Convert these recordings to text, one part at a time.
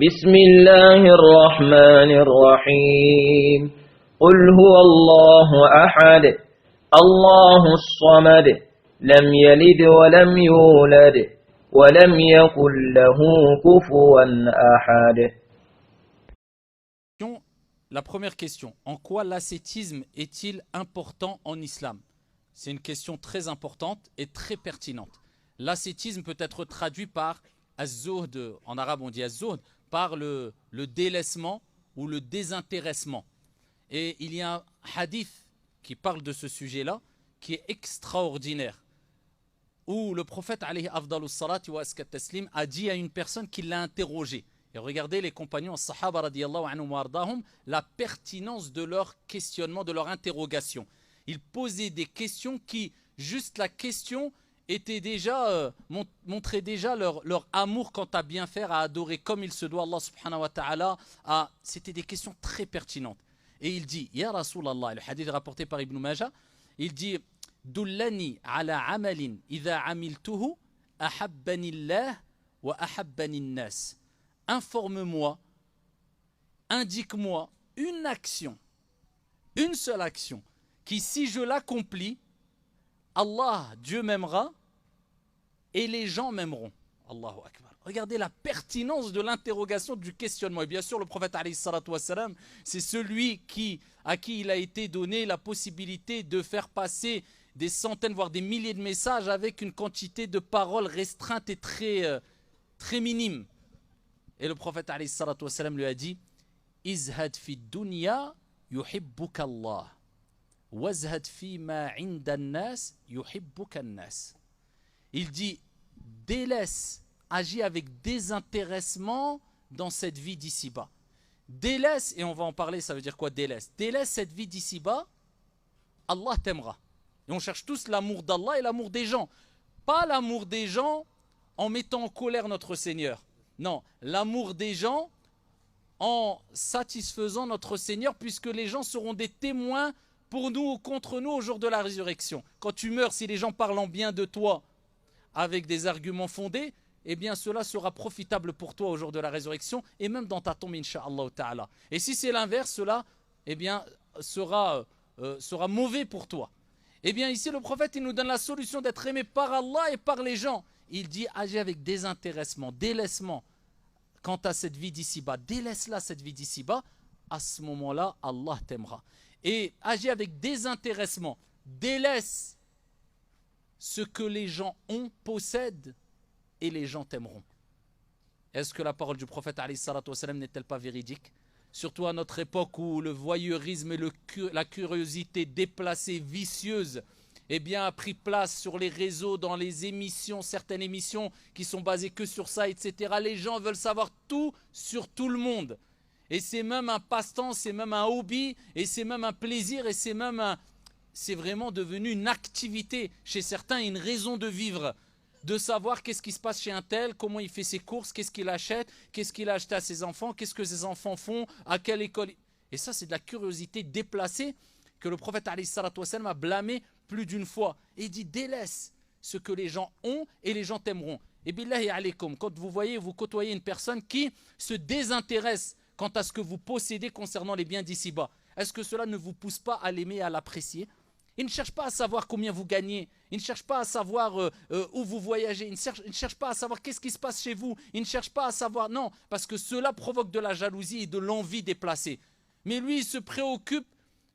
بسم الله الرحمن الرحيم قل هو الله أحد الله الصمد لم يلد ولم يولد ولم يكن له كفوا أحد. La première question, en quoi l'ascétisme est-il important en islam? C'est une question très importante et très pertinente. L'ascétisme peut être traduit par az-zuhd, en arabe on dit az-zuhd, par le délaissement ou le désintéressement. Et il y a un hadith qui parle de ce sujet-là, qui est extraordinaire, où le prophète alayhi afdalus salati wa askat taslim a dit à une personne qui l'a interrogé. Et regardez les compagnons sahaba radiyallahu anhum wa ardahum, la pertinence de leur questionnement, de leur interrogation. Ils posaient des questions qui, juste la question, était déjà, montrait déjà leur amour quant à bien faire, à adorer comme il se doit Allah subhanahu wa ta'ala. C'était des questions très pertinentes. Et il dit, Ya Rasulallah, le hadith rapporté par Ibn Majah, il dit, Dullani ala amalin idha amiltuhu ahabbani Allah wa ahabbani nas. Informe-moi, indique-moi une action, une seule action, qui si je l'accomplis, Allah, Dieu m'aimera et les gens m'aimeront. Allahu Akbar. Regardez la pertinence de l'interrogation, du questionnement. Et bien sûr, le prophète alayhi salatu wassalam, c'est celui à qui il a été donné la possibilité de faire passer des centaines, voire des milliers de messages avec une quantité de paroles restreintes et très minime. Et le prophète alayhi salatu wassalam lui a dit, Izhad fi dunya yuhibbuka Allah. Wazhad fi ma inda nas yuhibbuka nas. Il dit, délaisse, agis avec désintéressement dans cette vie d'ici-bas. Délaisse, et on va en parler, ça veut dire quoi délaisse? Délaisse cette vie d'ici-bas, Allah t'aimera. Et on cherche tous l'amour d'Allah et l'amour des gens. Pas l'amour des gens en mettant en colère notre Seigneur. Non, l'amour des gens en satisfaisant notre Seigneur, puisque les gens seront des témoins pour nous ou contre nous au jour de la résurrection. Quand tu meurs, si les gens parlent en bien de toi avec des arguments fondés, eh bien cela sera profitable pour toi au jour de la résurrection et même dans ta tombe, incha'Allah ta'ala. Et si c'est l'inverse, cela eh bien, sera mauvais pour toi. Eh bien ici, le prophète il nous donne la solution d'être aimé par Allah et par les gens. Il dit, agis avec désintéressement, délaissement quant à cette vie d'ici-bas. Délaisse-la, cette vie d'ici-bas. À ce moment-là, Allah t'aimera. Et agis avec désintéressement. Délaisse ce que les gens ont, possèdent, et les gens t'aimeront. Est-ce que la parole du prophète alayhi salatu wassalam n'est-elle pas véridique? Surtout à notre époque où le voyeurisme et la curiosité déplacée, vicieuse, eh bien, a pris place sur les réseaux, dans les émissions, certaines émissions qui sont basées que sur ça, etc. Les gens veulent savoir tout sur tout le monde. Et c'est même un passe-temps, c'est même un hobby, et c'est même un plaisir, et c'est vraiment devenu une activité chez certains, une raison de vivre, de savoir qu'est-ce qui se passe chez un tel, comment il fait ses courses, qu'est-ce qu'il achète, qu'est-ce qu'il a acheté à ses enfants, qu'est-ce que ses enfants font, à quelle école. Et ça, c'est de la curiosité déplacée que le prophète alayhi salatu wassalam a blâmé plus d'une fois. Et il dit, délaisse ce que les gens ont et les gens t'aimeront. Et billahi alaykum, quand vous côtoyez une personne qui se désintéresse quant à ce que vous possédez concernant les biens d'ici-bas, est-ce que cela ne vous pousse pas à l'aimer et à l'apprécier? Il ne cherche pas à savoir combien vous gagnez. Il ne cherche pas à savoir où vous voyagez. Il ne cherche pas à savoir qu'est-ce qui se passe chez vous. Il ne cherche pas à savoir... Non, parce que cela provoque de la jalousie et de l'envie déplacée. Mais lui, il se préoccupe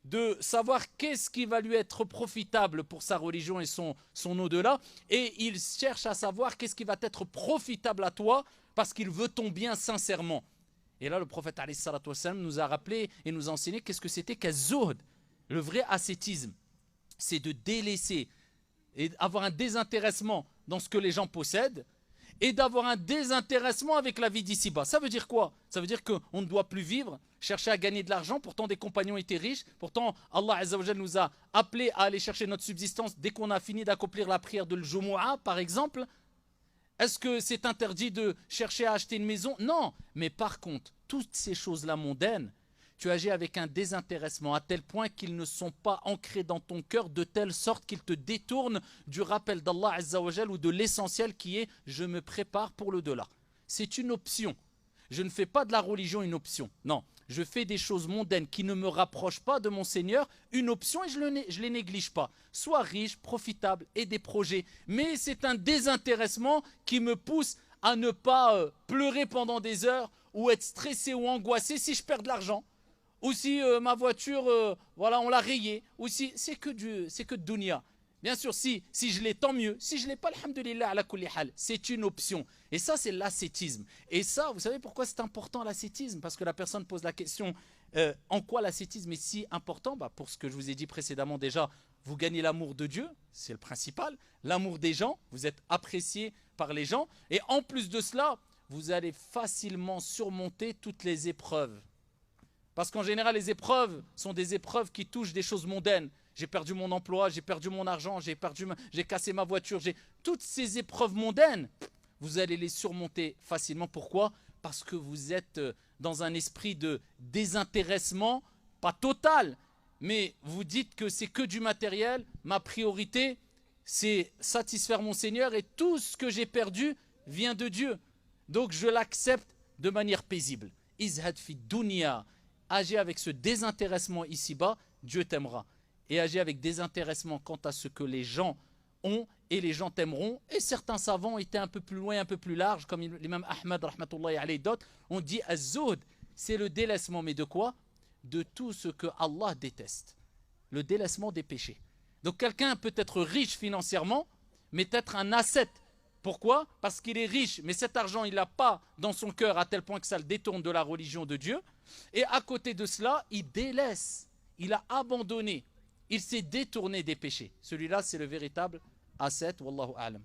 de savoir qu'est-ce qui va lui être profitable pour sa religion et son au-delà. Et il cherche à savoir qu'est-ce qui va être profitable à toi parce qu'il veut ton bien sincèrement. Et là, le prophète alayhi salatu wassalam nous a rappelé et nous a enseigné qu'est-ce que c'était qu'az-zuhd. Le vrai ascétisme, c'est de délaisser et avoir un désintéressement dans ce que les gens possèdent et d'avoir un désintéressement avec la vie d'ici-bas. Ça veut dire quoi? Ça veut dire qu'on ne doit plus vivre, chercher à gagner de l'argent. Pourtant, des compagnons étaient riches. Pourtant, Allah Azza wa Jal nous a appelés à aller chercher notre subsistance dès qu'on a fini d'accomplir la prière de l'Jumu'ah, par exemple. Est-ce que c'est interdit de chercher à acheter une maison? Non. Mais par contre, toutes ces choses-là mondaines, tu agis avec un désintéressement à tel point qu'ils ne sont pas ancrés dans ton cœur de telle sorte qu'ils te détournent du rappel d'Allah Azza wa Jal ou de l'essentiel qui est « je me prépare pour le delà ». C'est une option. Je ne fais pas de la religion une option. Non, je fais des choses mondaines qui ne me rapprochent pas de mon Seigneur une option et je les néglige pas. Sois riche, profitable et des projets. Mais c'est un désintéressement qui me pousse à ne pas pleurer pendant des heures ou être stressé ou angoissé si je perds de l'argent. Ou si ma voiture, voilà, on l'a rayée. Ou si c'est que de dunya. Bien sûr, si je l'ai, tant mieux. Si je ne l'ai pas, alhamdoulilah, ala kulli hal. C'est une option. Et ça, c'est l'ascétisme. Et ça, vous savez pourquoi c'est important l'ascétisme? Parce que la personne pose la question, en quoi l'ascétisme est si important? Pour ce que je vous ai dit précédemment déjà, vous gagnez l'amour de Dieu, c'est le principal. L'amour des gens, vous êtes apprécié par les gens. Et en plus de cela, vous allez facilement surmonter toutes les épreuves. Parce qu'en général, les épreuves sont des épreuves qui touchent des choses mondaines. J'ai perdu mon emploi, j'ai perdu mon argent, j'ai cassé ma voiture. Toutes ces épreuves mondaines, vous allez les surmonter facilement. Pourquoi? Parce que vous êtes dans un esprit de désintéressement, pas total, mais vous dites que c'est que du matériel. Ma priorité, c'est satisfaire mon Seigneur et tout ce que j'ai perdu vient de Dieu. Donc je l'accepte de manière paisible. Izhad fi dunya. Agis avec ce désintéressement ici-bas, Dieu t'aimera. Et agis avec désintéressement quant à ce que les gens ont et les gens t'aimeront. Et certains savants étaient un peu plus loin, un peu plus larges, comme l'imam Ahmad, rahmatullahi alayhi, d'autres, on dit az-zuhd, c'est le délaissement, mais de quoi? De tout ce que Allah déteste. Le délaissement des péchés. Donc quelqu'un peut être riche financièrement, mais être un ascète. Pourquoi? Parce qu'il est riche, mais cet argent, il l'a pas dans son cœur à tel point que ça le détourne de la religion de Dieu. Et à côté de cela, il délaisse, il a abandonné, il s'est détourné des péchés. Celui-là, c'est le véritable ascète. Wallahu a'lam.